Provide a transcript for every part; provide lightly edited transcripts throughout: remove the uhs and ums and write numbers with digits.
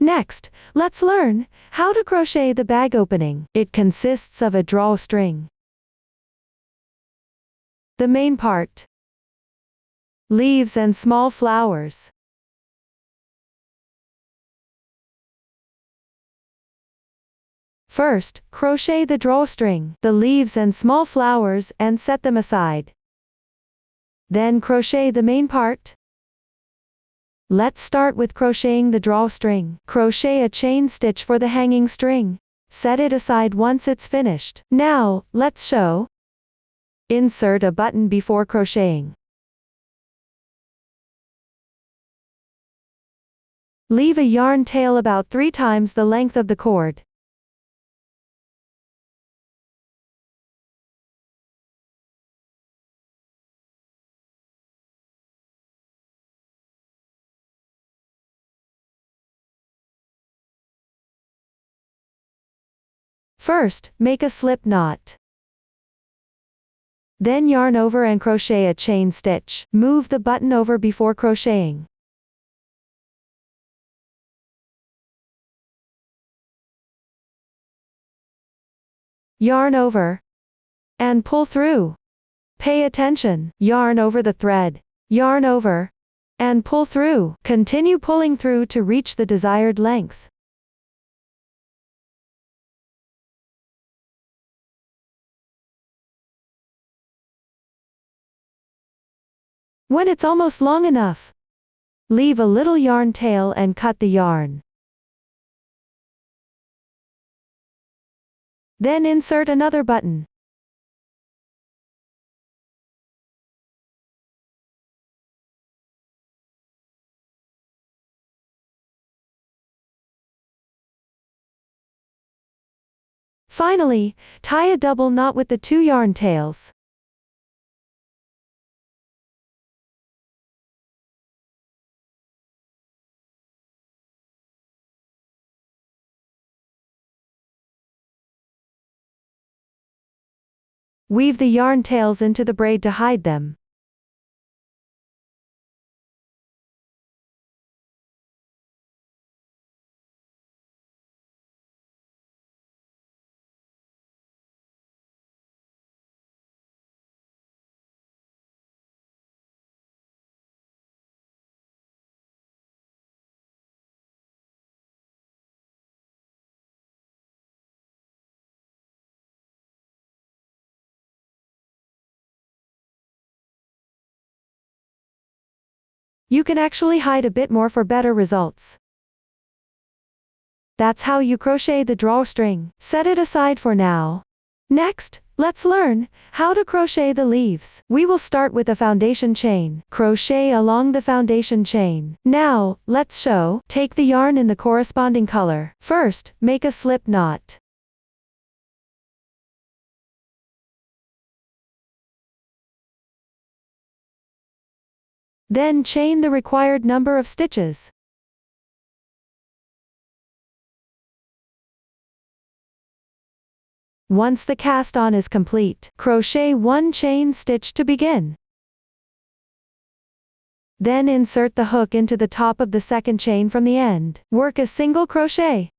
Next, let's learn how to crochet the bag opening. It consists of a drawstring, the main part, leaves and small flowers. First, crochet the drawstring, the leaves and small flowers and set them aside. Then crochet the main part. Let's start with crocheting the drawstring. Crochet a chain stitch for the hanging string. Set it aside once it's finished. Now, let's show. Insert a button before crocheting. Leave a yarn tail about 3 times the length of the cord. First, make a slip knot. Then yarn over and crochet a chain stitch. Move the button over before crocheting. Yarn over and pull through. Pay attention. Yarn over the thread. Yarn over and pull through. Continue pulling through to reach the desired length. When it's almost long enough, leave a little yarn tail and cut the yarn. Then insert another button. Finally, tie a double knot with the 2 yarn tails. Weave the yarn tails into the braid to hide them. You can actually hide a bit more for better results. That's how you crochet the drawstring. Set it aside for now. Next, let's learn how to crochet the leaves. We will start with a foundation chain. Crochet along the foundation chain. Now, let's show. Take the yarn in the corresponding color. First, make a slip knot. Then chain the required number of stitches. Once the cast on is complete, crochet 1 chain stitch to begin. Then insert the hook into the top of the second chain from the end. Work a single crochet.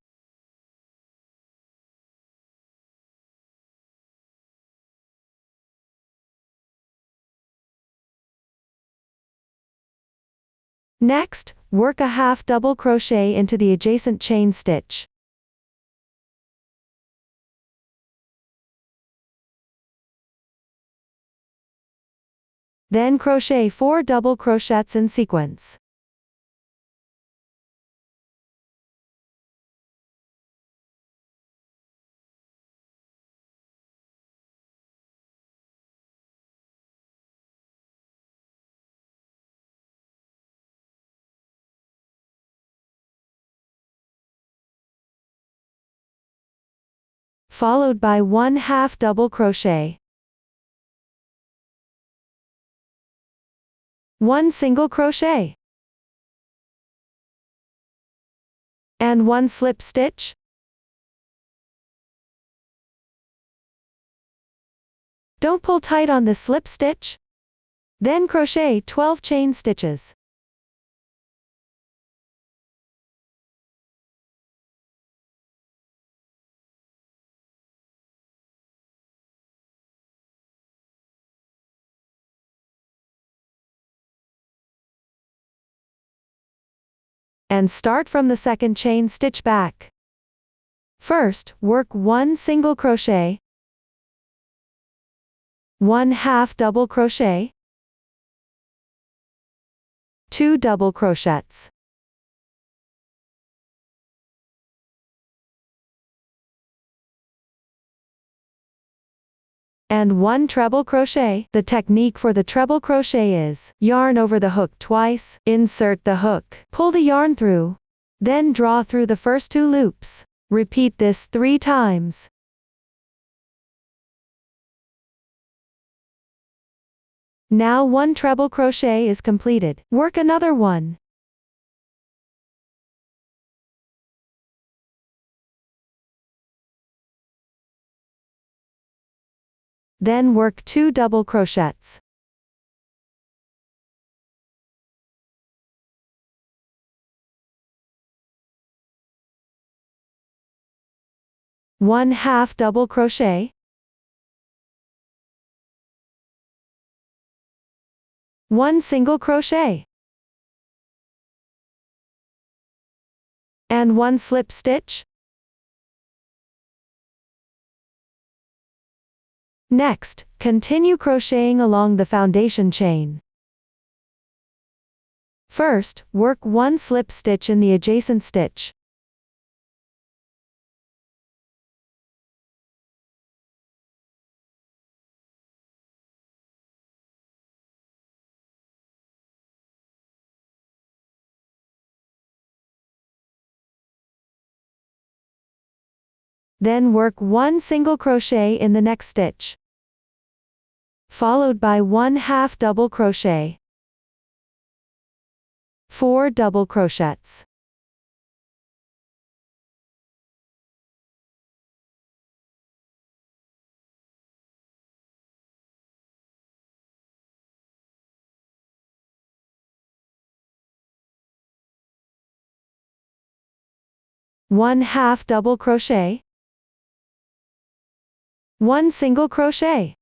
Next, work a half double crochet into the adjacent chain stitch. Then crochet 4 double crochets in sequence. Followed by 1 half double crochet, 1 single crochet, and 1 slip stitch. Don't pull tight on the slip stitch. Then crochet 12 chain stitches. and start from the second chain stitch back. First, work 1 single crochet, 1 half double crochet, 2 double crochets, and 1 treble crochet. The technique for the treble crochet is, yarn over the hook twice, insert the hook, pull the yarn through, then draw through the first 2 loops. Repeat this 3 times. Now 1 treble crochet is completed. Work another one. Then work 2 double crochets. One half double crochet, 1 single crochet, and 1 slip stitch. Next, continue crocheting along the foundation chain. First, work 1 slip stitch in the adjacent stitch. Then work 1 single crochet in the next stitch, followed by 1 half double crochet, 4 double crochets, one half double crochet, 1 single crochet.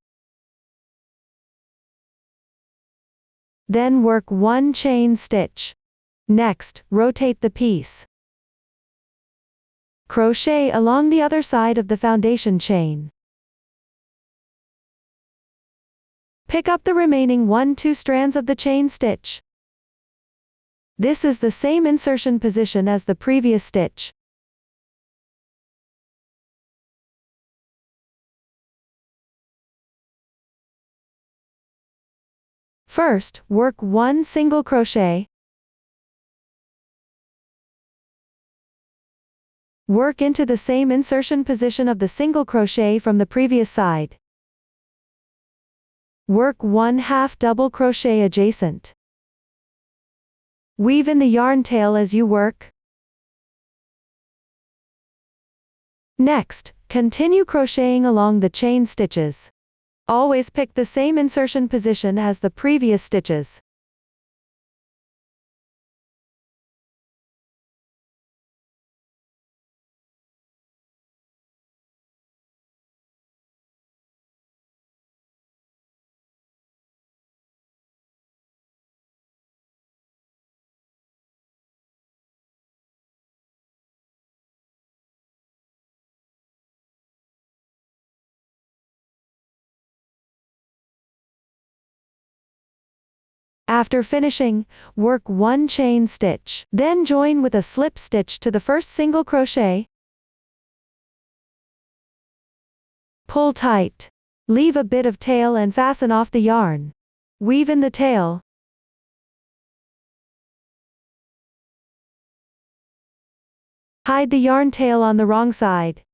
Then work 1 chain stitch. Next, rotate the piece. Crochet along the other side of the foundation chain. Pick up the remaining 1-2 strands of the chain stitch. This is the same insertion position as the previous stitch. First, work 1 single crochet. Work into the same insertion position of the single crochet from the previous side. Work 1 half double crochet adjacent. Weave in the yarn tail as you work. Next, continue crocheting along the chain stitches. Always pick the same insertion position as the previous stitches. After finishing, work 1 chain stitch, then join with a slip stitch to the first single crochet. Pull tight. Leave a bit of tail and fasten off the yarn. Weave in the tail. Hide the yarn tail on the wrong side.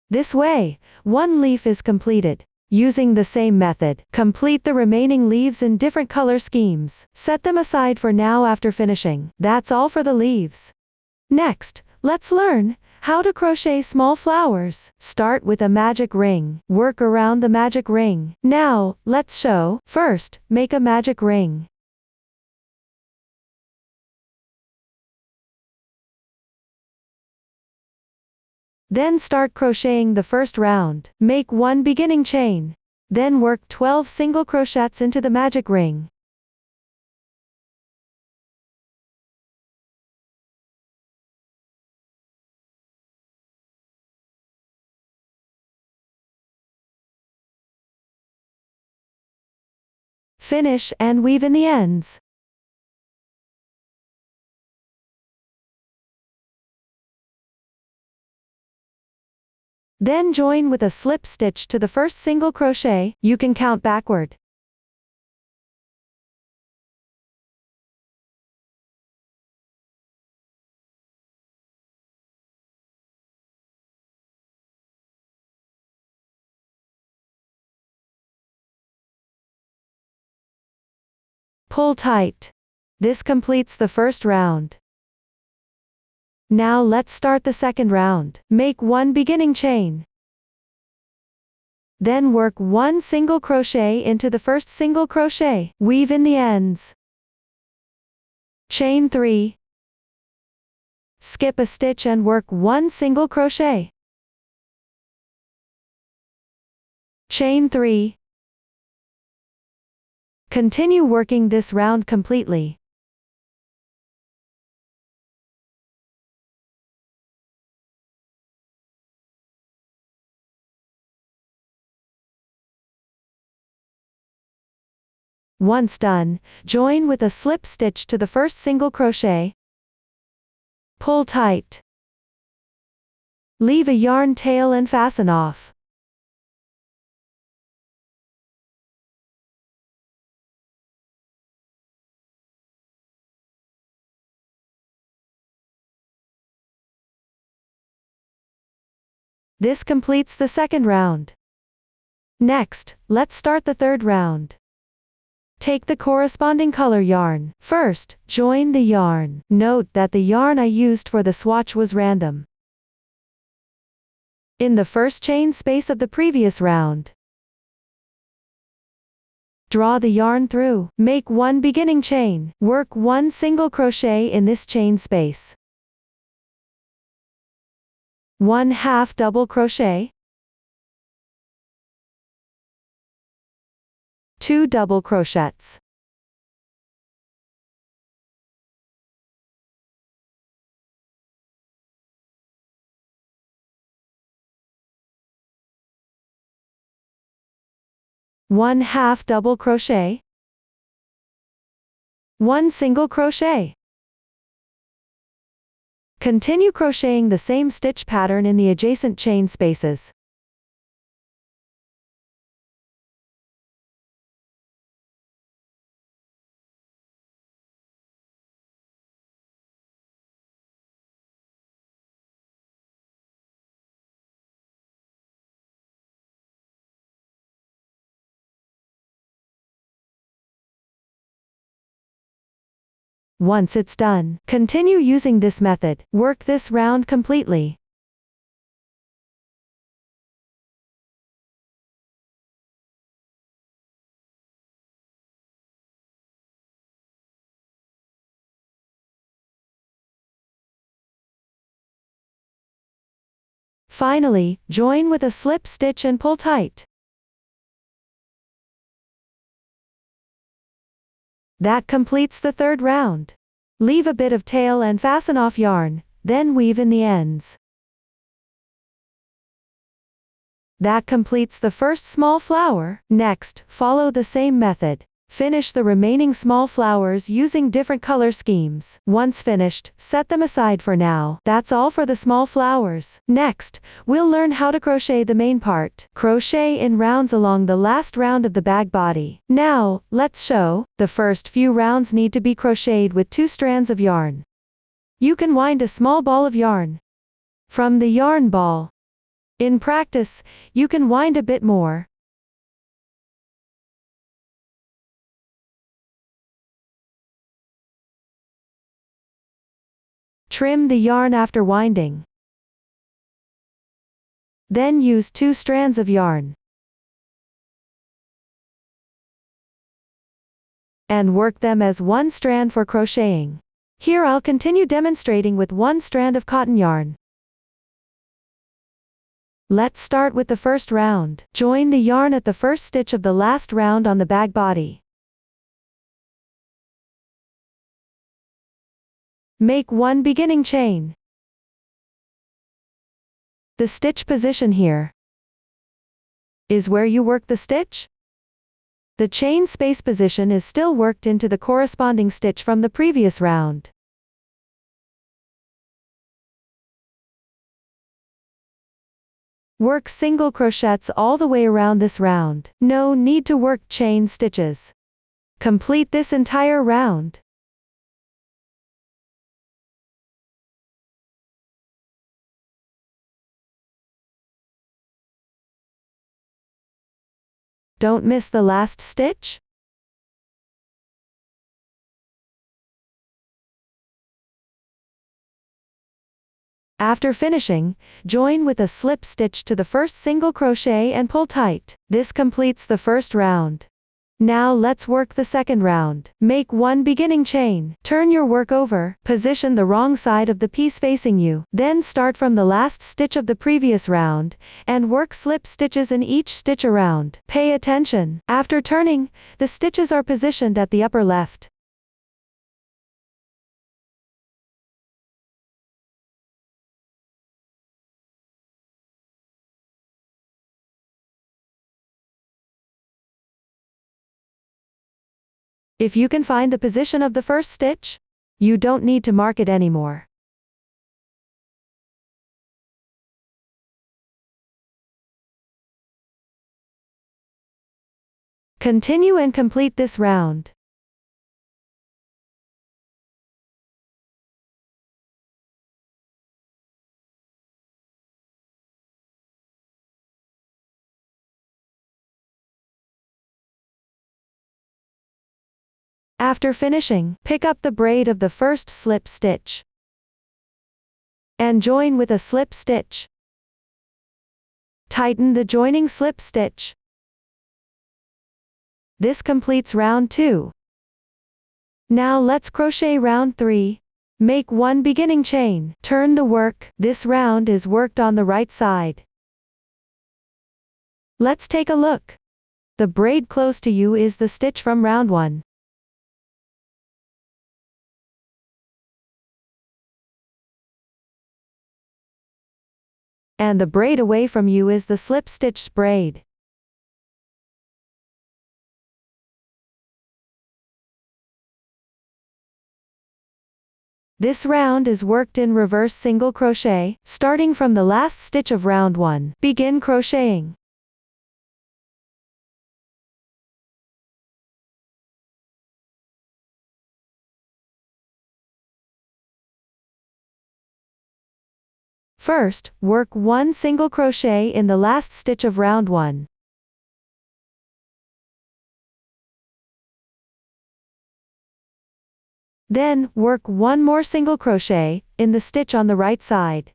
This way, 1 leaf is completed. Using the same method, complete the remaining leaves in different color schemes. Set them aside for now after finishing. That's all for the leaves. Next, let's learn How to crochet small flowers. Start with a magic ring. Work around the magic ring. Now, let's show. First, make a magic ring. Then start crocheting the first round. Make one beginning chain. Then work 12 single crochets into the magic ring. Finish and weave in the ends. Then join with a slip stitch to the first single crochet. You can count backward. Pull tight. This completes the first round. Now let's start the second round. Make one beginning chain. Then work one single crochet into the first single crochet. Weave in the ends. Chain 3. Skip a stitch and work one single crochet. Chain 3. Continue working this round completely. Once done, join with a slip stitch to the first single crochet. Pull tight. Leave a yarn tail and fasten off. This completes the second round. Next, let's start the third round. Take the corresponding color yarn. First, join the yarn. Note that the yarn I used for the swatch was random. In the first chain space of the previous round. Draw the yarn through. Make one beginning chain. Work one single crochet in this chain space. 1/2 double crochet. 2 double crochets. One half double crochet. 1 single crochet. Continue crocheting the same stitch pattern in the adjacent chain spaces. Once it's done, continue using this method. Work this round completely. Finally, join with a slip stitch and pull tight. That completes the third round. Leave a bit of tail and fasten off yarn, then weave in the ends. That completes the first small flower. Next, follow the same method. Finish the remaining small flowers using different color schemes. Once finished, set them aside for now. That's all for the small flowers. Next, we'll learn how to crochet the main part. Crochet in rounds along the last round of the bag body. Now, let's show. The first few rounds need to be crocheted with 2 strands of yarn. You can wind a small ball of yarn from the yarn ball. In practice, you can wind a bit more. Trim the yarn after winding. Then use 2 strands of yarn and work them as 1 strand for crocheting. Here I'll continue demonstrating with 1 strand of cotton yarn. Let's start with the first round. Join the yarn at the first stitch of the last round on the bag body. Make 1 beginning chain. The stitch position here is where you work the stitch. The chain space position is still worked into the corresponding stitch from the previous round. Work single crochets all the way around this round. No need to work chain stitches. Complete this entire round. Don't miss the last stitch. After finishing, join with a slip stitch to the first single crochet and pull tight. This completes the first round. Now let's work the second round. Make 1 beginning chain. Turn your work over, position the wrong side of the piece facing you. Then start from the last stitch of the previous round, and work slip stitches in each stitch around. Pay attention. After turning, the stitches are positioned at the upper left. If you can find the position of the first stitch, you don't need to mark it anymore. Continue and complete this round. After finishing, pick up the braid of the first slip stitch and join with a slip stitch. Tighten the joining slip stitch. This completes round 2. Now let's crochet round 3. Make 1 beginning chain. Turn the work. This round is worked on the right side. Let's take a look. The braid close to you is the stitch from round 1. And the braid away from you is the slip stitched braid. This round is worked in reverse single crochet, starting from the last stitch of round 1. Begin crocheting. First, work 1 single crochet in the last stitch of round 1. Then, work 1 more single crochet in the stitch on the right side.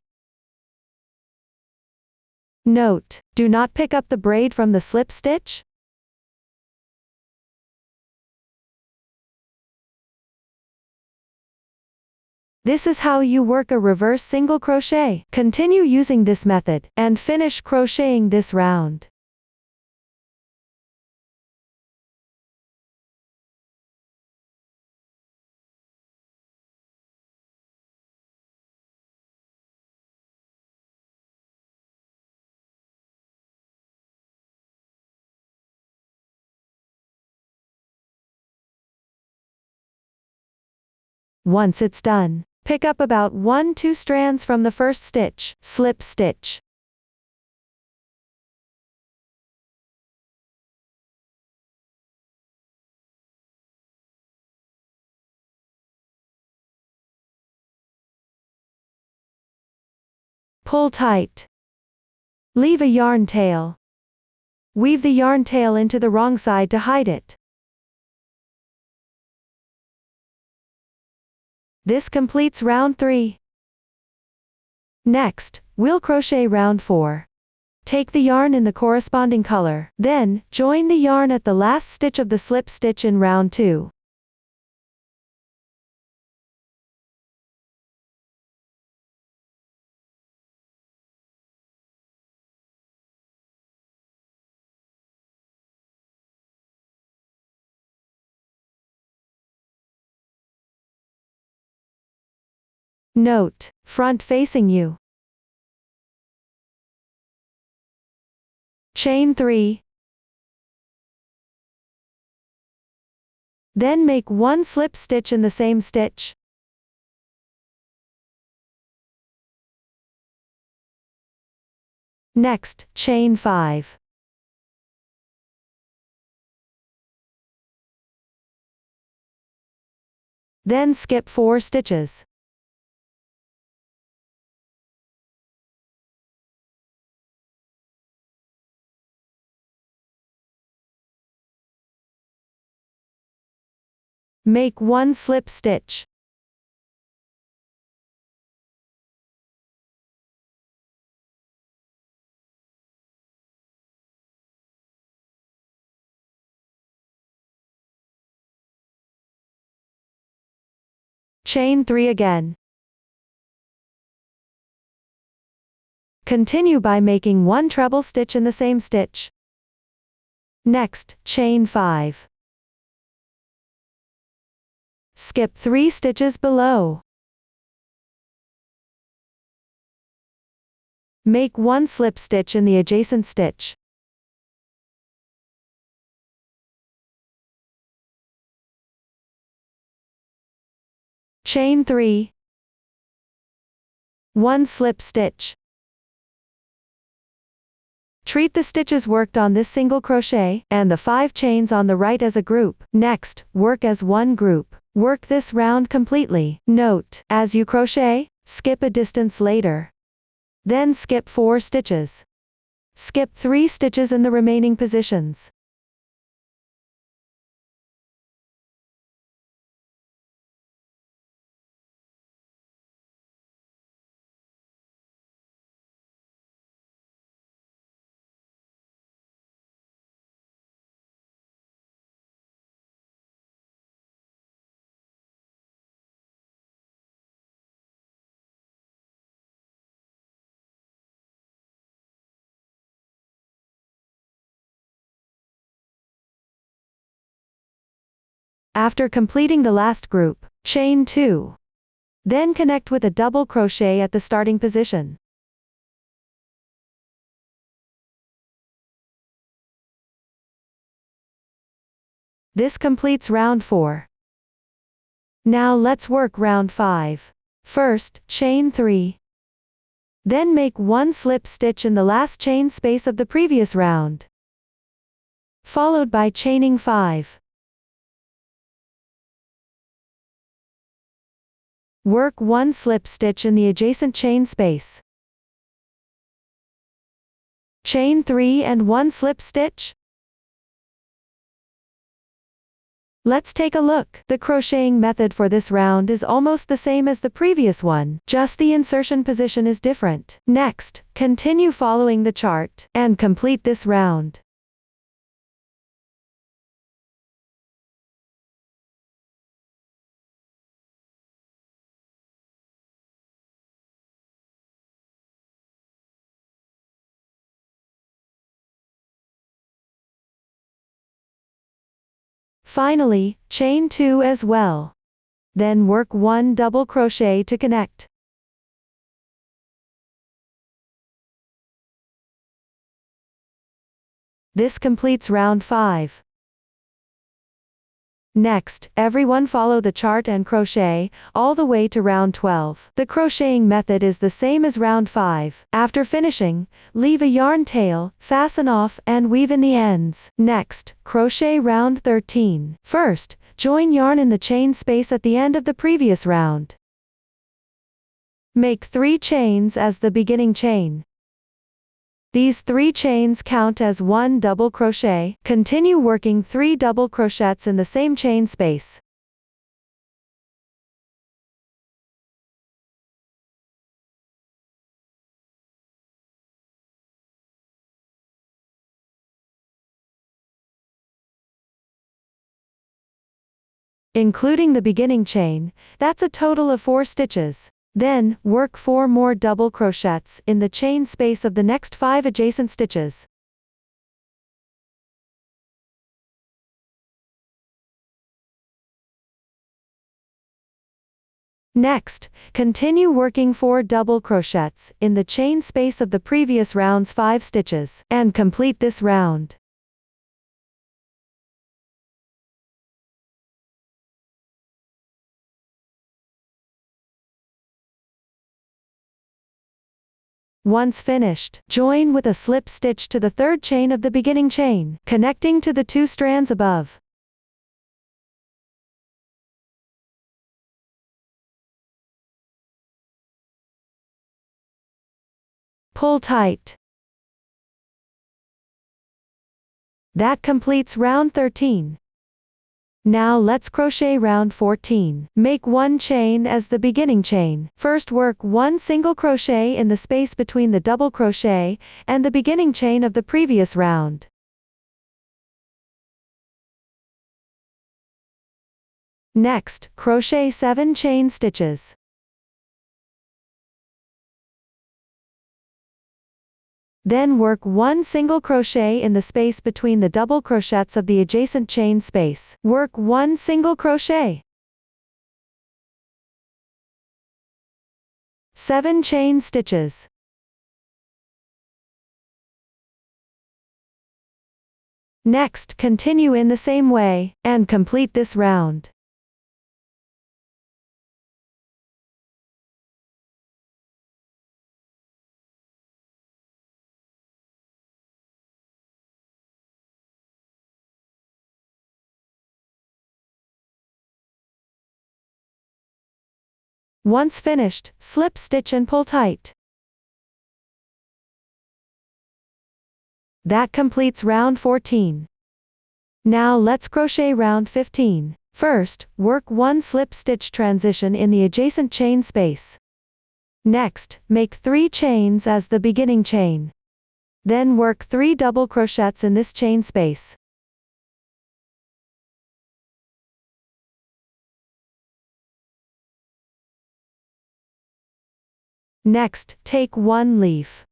Note: do not pick up the braid from the slip stitch. This is how you work a reverse single crochet. Continue using this method, and finish crocheting this round. Once it's done, pick up about 1-2 strands from the first stitch, slip stitch. Pull tight. Leave a yarn tail. Weave the yarn tail into the wrong side to hide it. This completes round 3. Next, we'll crochet round 4. Take the yarn in the corresponding color. Then, join the yarn at the last stitch of the slip stitch in round 2. Note: front facing you. Chain 3. Then make 1 slip stitch in the same stitch. Next, chain 5. Then skip 4 stitches. Make 1 slip stitch. Chain 3 again. Continue by making 1 treble stitch in the same stitch. Next, chain 5. Skip 3 stitches below. Make 1 slip stitch in the adjacent stitch. Chain 3. 1 slip stitch. Treat the stitches worked on this single crochet, and the 5 chains on the right as a group. Next, work as one group. Work this round completely. Note: as you crochet, skip a distance later. Then skip 4 stitches. Skip 3 stitches in the remaining positions. After completing the last group, chain 2. Then connect with a double crochet at the starting position. This completes round 4. Now let's work round 5. First, chain 3. Then make 1 slip stitch in the last chain space of the previous round, followed by chaining 5. Work 1 slip stitch in the adjacent chain space. Chain 3 and 1 slip stitch. Let's take a look. The crocheting method for this round is almost the same as the previous one, just the insertion position is different. Next, continue following the chart, and complete this round. Finally, chain 2 as well. Then work 1 double crochet to connect. This completes round 5. Next, everyone follow the chart and crochet all the way to round 12. The crocheting method is the same as round 5. After finishing, leave a yarn tail, fasten off, and weave in the ends. Next, crochet round 13. First, join yarn in the chain space at the end of the previous round. Make 3 chains as the beginning chain. These 3 chains count as 1 double crochet. Continue working 3 double crochets in the same chain space. including the beginning chain. That's a total of 4 stitches. Then, work 4 more double crochets in the chain space of the next 5 adjacent stitches. Next, continue working 4 double crochets in the chain space of the previous round's 5 stitches, and complete this round. Once finished, join with a slip stitch to the third chain of the beginning chain, connecting to the 2 strands above. Pull tight. That completes round 13. Now let's crochet round 14. Make 1 chain as the beginning chain. First work 1 single crochet in the space between the double crochet and the beginning chain of the previous round. Next, crochet 7 chain stitches. Then work 1 single crochet in the space between the double crochets of the adjacent chain space. Work 1 single crochet. 7 chain stitches. Next, continue in the same way, and complete this round. Once finished, slip stitch and pull tight. That completes round 14. Now let's crochet round 15. First, work 1 slip stitch transition in the adjacent chain space. Next, make 3 chains as the beginning chain. Then work 3 double crochets in this chain space. Next, take 1 leaf.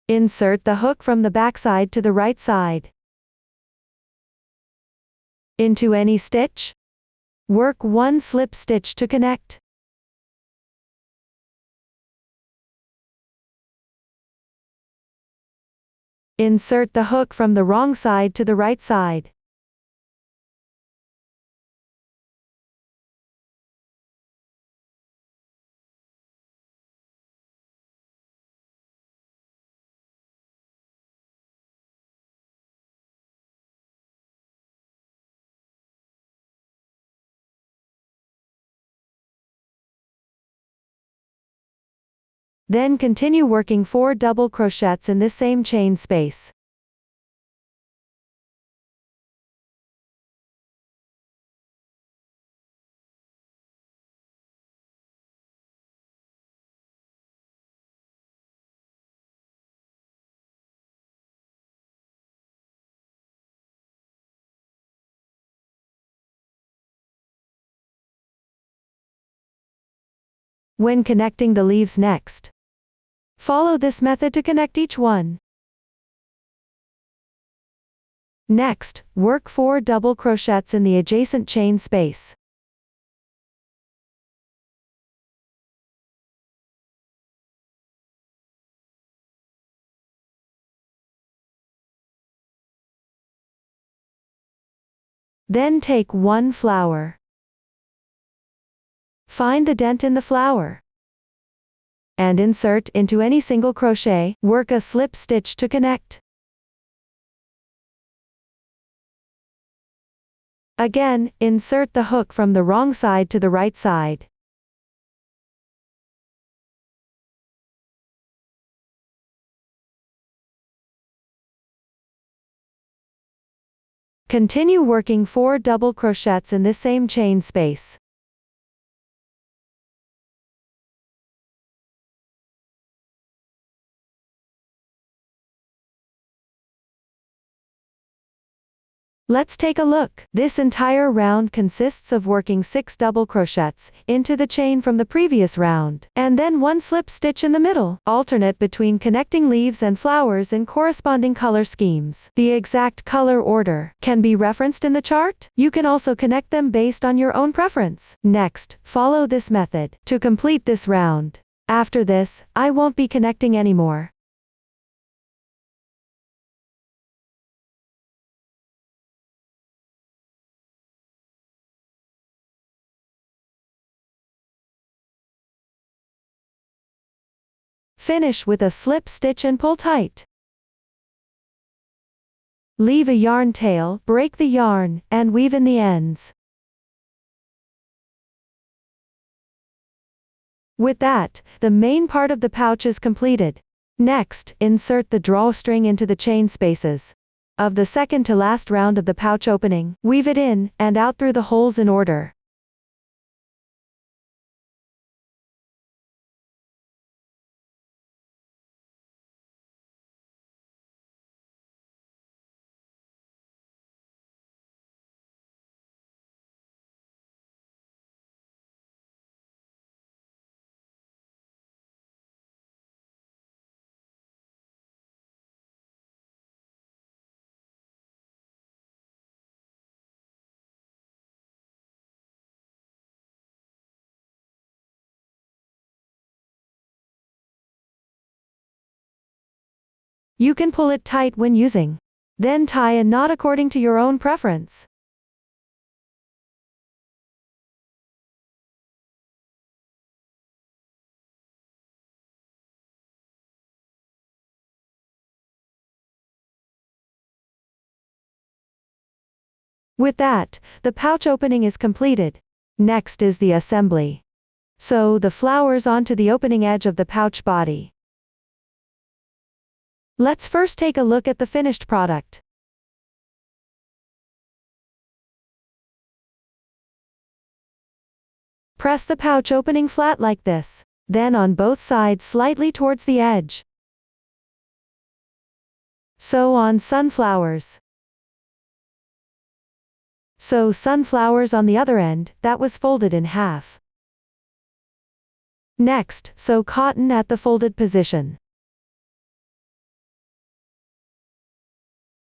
Insert the hook from the back side to the right side. Into any stitch. Work 1 slip stitch to connect. Insert the hook from the wrong side to the right side. Then continue working 4 double crochets in this same chain space. When connecting the leaves next, follow this method to connect each one. Next, work 4 double crochets in the adjacent chain space. Then take 1 flower. Find the dent in the flower and insert into any single crochet. Work a slip stitch to connect. Again, insert the hook from the wrong side to the right side. Continue working 4 double crochets in this same chain space. Let's take a look. This entire round consists of working 6 double crochets into the chain from the previous round, and then 1 slip stitch in the middle, alternate between connecting leaves and flowers in corresponding color schemes. The exact color order can be referenced in the chart. You can also connect them based on your own preference. Next, follow this method to complete this round. After this, I won't be connecting anymore. Finish with a slip stitch and pull tight. Leave a yarn tail, break the yarn, and weave in the ends. With that, the main part of the pouch is completed. Next, insert the drawstring into the chain spaces of the second to last round of the pouch opening. Weave it in and out through the holes in order. You can pull it tight when using. Then tie a knot according to your own preference. With that, the pouch opening is completed. Next is the assembly. Sew the flowers onto the opening edge of the pouch body. Let's first take a look at the finished product. Press the pouch opening flat like this, then on both sides slightly towards the edge. Sew on sunflowers. Sew sunflowers on the other end, that was folded in half. Next, sew cotton at the folded position.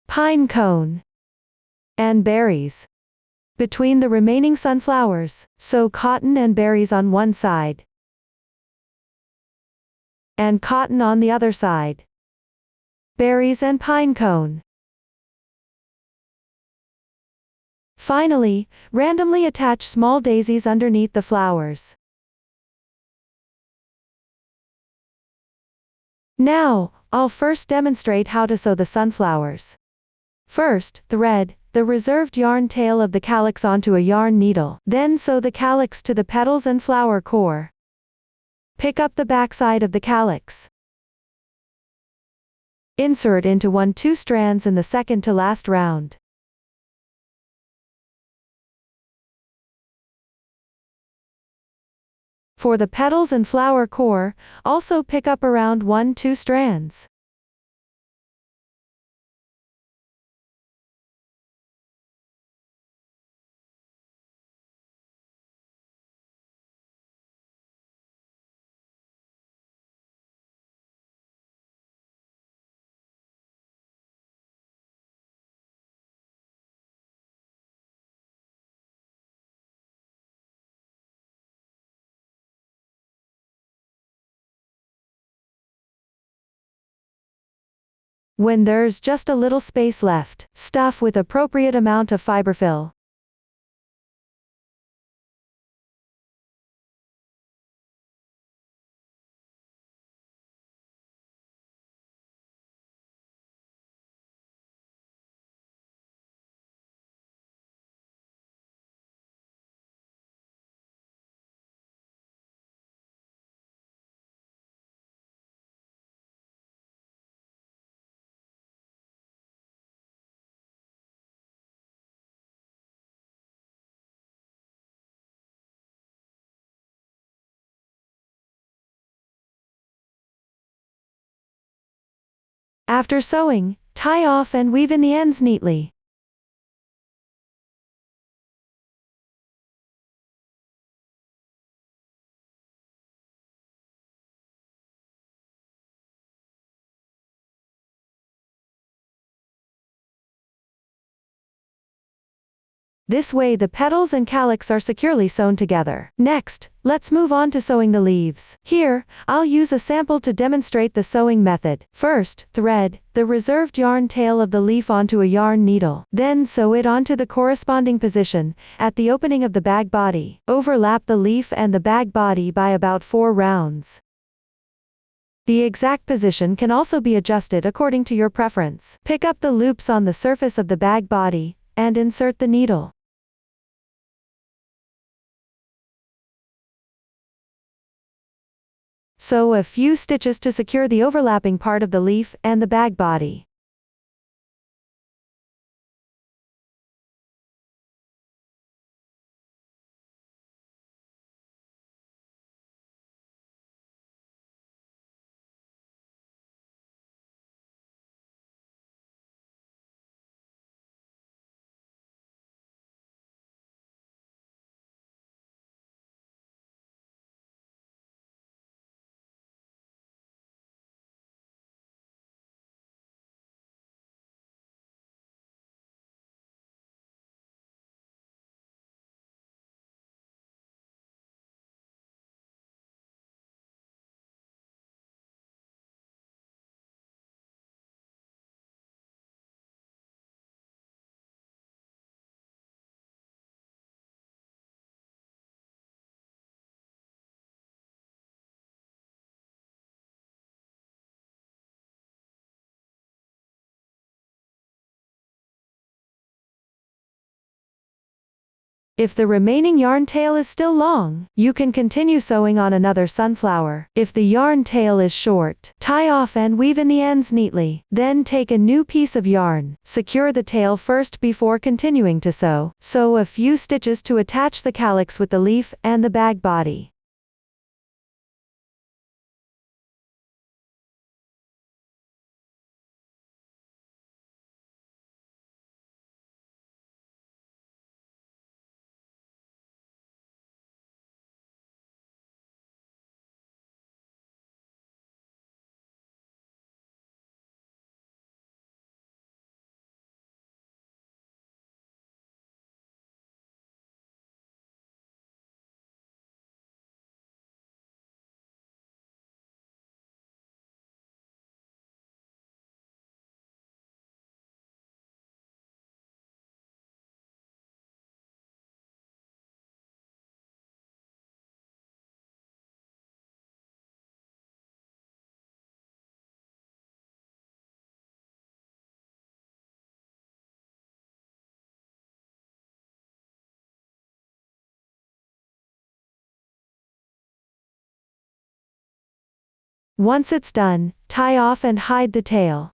Pine cone. And berries. Between the remaining sunflowers, sew cotton and berries on one side. And cotton on the other side. Berries and pine cone. Finally, randomly attach small daisies underneath the flowers. Now, I'll first demonstrate how to sew the sunflowers. First, thread the reserved yarn tail of the calyx onto a yarn needle. Then sew the calyx to the petals and flower core. Pick up the backside of the calyx. Insert into 1-2 strands in the second to last round. For the petals and flower core, also pick up around 1-2 strands. When there's just a little space left, stuff with appropriate amount of fiber fill. After sewing, tie off and weave in the ends neatly. This way the petals and calyx are securely sewn together. Next, let's move on to sewing the leaves. Here, I'll use a sample to demonstrate the sewing method. First, thread the reserved yarn tail of the leaf onto a yarn needle. Then sew it onto the corresponding position at the opening of the bag body. Overlap the leaf and the bag body by about 4 rounds. The exact position can also be adjusted according to your preference. Pick up the loops on the surface of the bag body, and insert the needle. Sew a few stitches to secure the overlapping part of the leaf and the bag body. If the remaining yarn tail is still long, you can continue sewing on another sunflower. If the yarn tail is short, tie off and weave in the ends neatly. Then take a new piece of yarn. Secure the tail first before continuing to sew. Sew a few stitches to attach the calyx with the leaf and the bag body. Once it's done, tie off and hide the tail.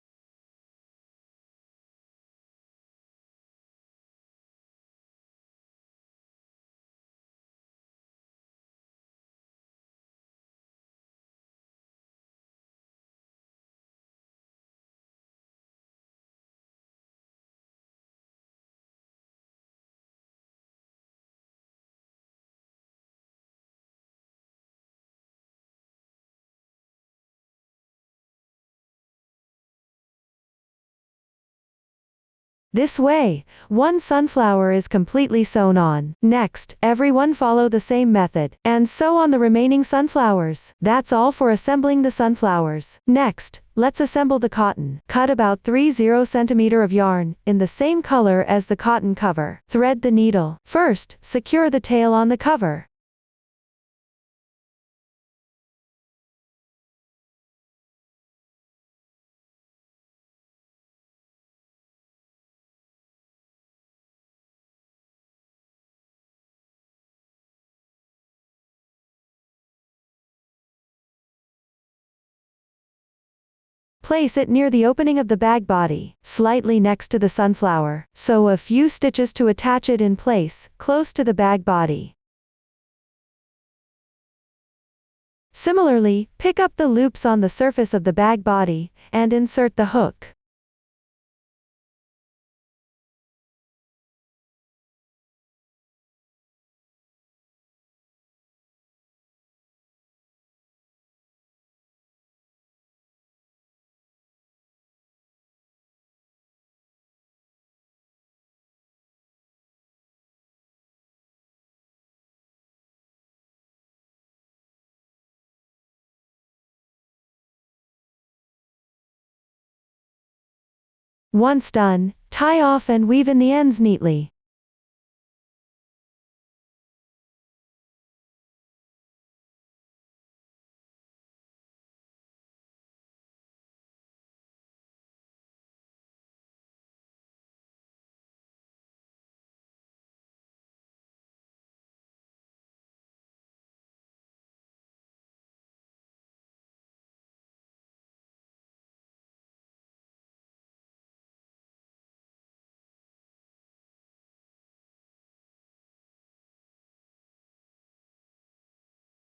This way, one sunflower is completely sewn on. Next, everyone follow the same method, and sew on the remaining sunflowers. That's all for assembling the sunflowers. Next, let's assemble the cotton. Cut about 30 cm of yarn, in the same color as the cotton cover. Thread the needle. First, secure the tail on the cover. Place it near the opening of the bag body, slightly next to the sunflower. Sew a few stitches to attach it in place, close to the bag body. Similarly, pick up the loops on the surface of the bag body, and insert the hook. Once done, tie off and weave in the ends neatly.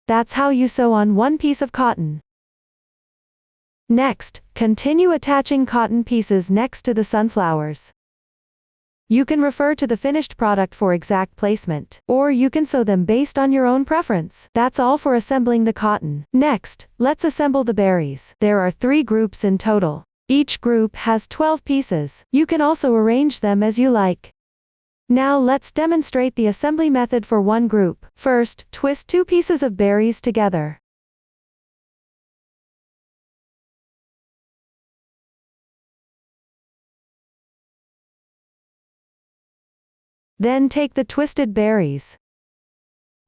That's how you sew on one piece of cotton. Next, continue attaching cotton pieces next to the sunflowers. You can refer to the finished product for exact placement, or you can sew them based on your own preference. That's all for assembling the cotton. Next, let's assemble the berries. There are 3 groups in total. Each group has 12 pieces. You can also arrange them as you like. Now let's demonstrate the assembly method for one group. First, twist 2 pieces of berries together. Then take the twisted berries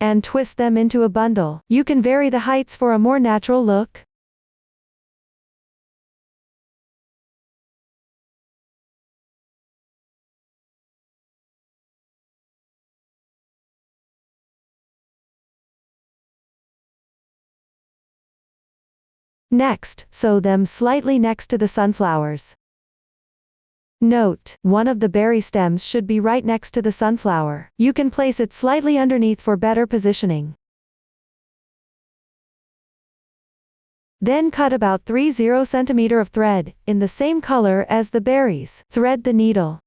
and twist them into a bundle. You can vary the heights for a more natural look. Next, sew them slightly next to the sunflowers. Note, one of the berry stems should be right next to the sunflower. You can place it slightly underneath for better positioning. Then cut about 30 cm of thread, in the same color as the berries. Thread the needle.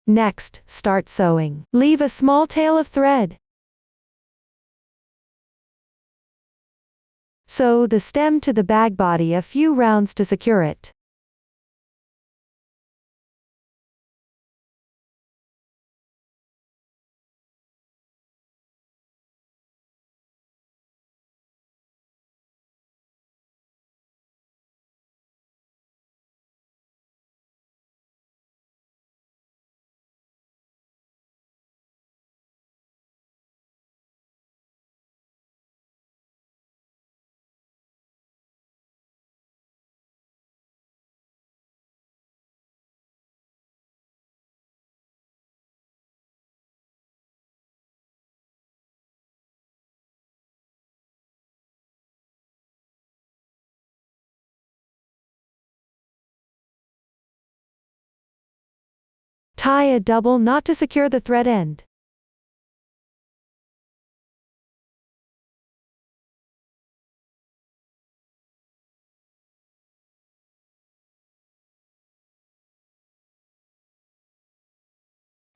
Next, start sewing. Leave a small tail of thread. Sew the stem to the bag body a few rounds to secure it. Tie a double knot to secure the thread end.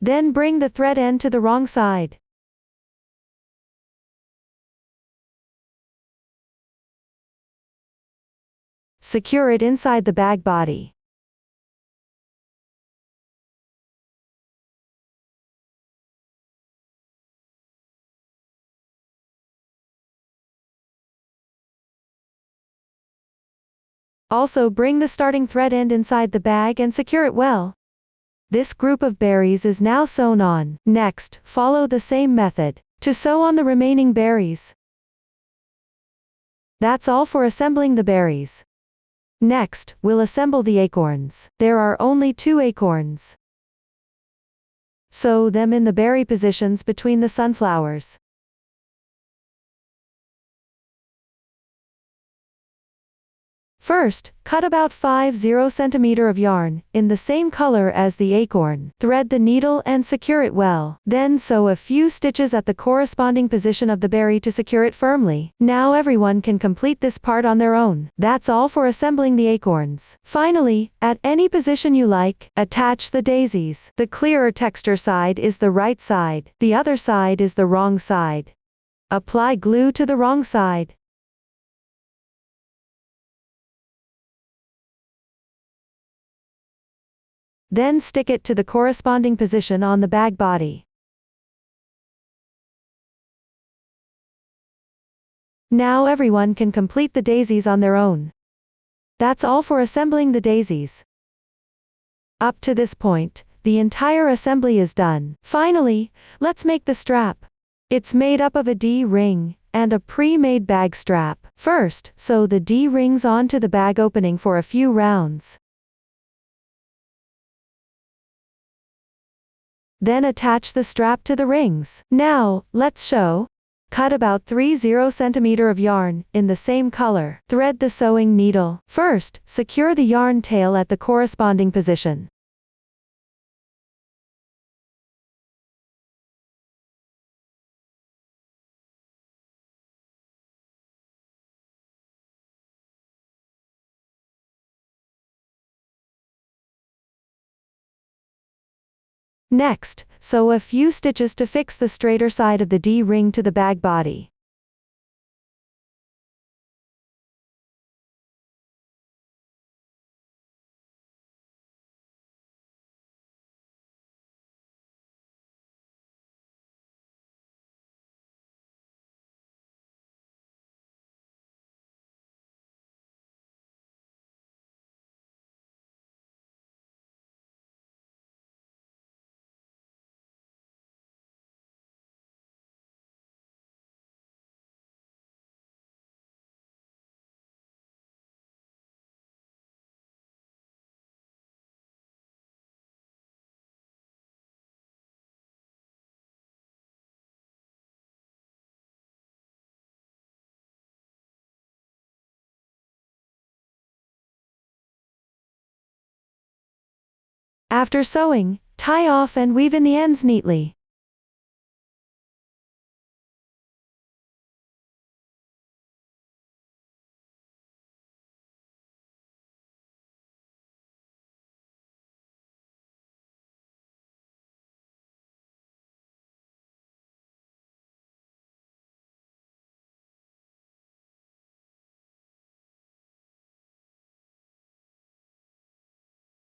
Then bring the thread end to the wrong side. Secure it inside the bag body. Also bring the starting thread end inside the bag and secure it well. This group of berries is now sewn on. Next, follow the same method to sew on the remaining berries. That's all for assembling the berries. Next, we'll assemble the acorns. There are only 2 acorns. Sew them in the berry positions between the sunflowers. First, cut about 50 cm of yarn, in the same color as the acorn. Thread the needle and secure it well. Then sew a few stitches at the corresponding position of the berry to secure it firmly. Now everyone can complete this part on their own. That's all for assembling the acorns. Finally, at any position you like, attach the daisies. The clearer texture side is the right side. The other side is the wrong side. Apply glue to the wrong side. Then stick it to the corresponding position on the bag body. Now everyone can complete the daisies on their own. That's all for assembling the daisies. Up to this point, the entire assembly is done. Finally, let's make the strap. It's made up of a D-ring and a pre-made bag strap. First, sew the D-rings onto the bag opening for a few rounds. Then attach the strap to the rings. Now, let's show. Cut about 30 cm of yarn, in the same color. Thread the sewing needle. First, secure the yarn tail at the corresponding position. Next, sew a few stitches to fix the straighter side of the D-ring to the bag body. After sewing, tie off and weave in the ends neatly.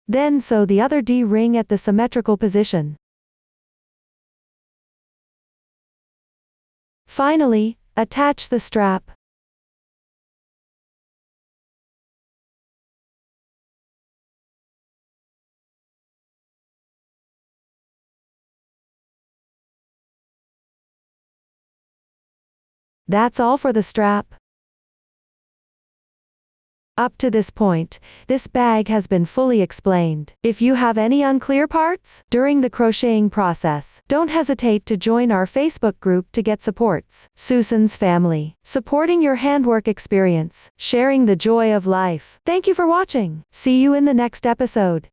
Then sew the other D-ring at the symmetrical position. Finally, attach the strap. That's all for the strap. Up to this point, this bag has been fully explained. If you have any unclear parts during the crocheting process, don't hesitate to join our Facebook group to get supports. Susan's Family, supporting your handwork experience, sharing the joy of life. Thank you for watching. See you in the next episode.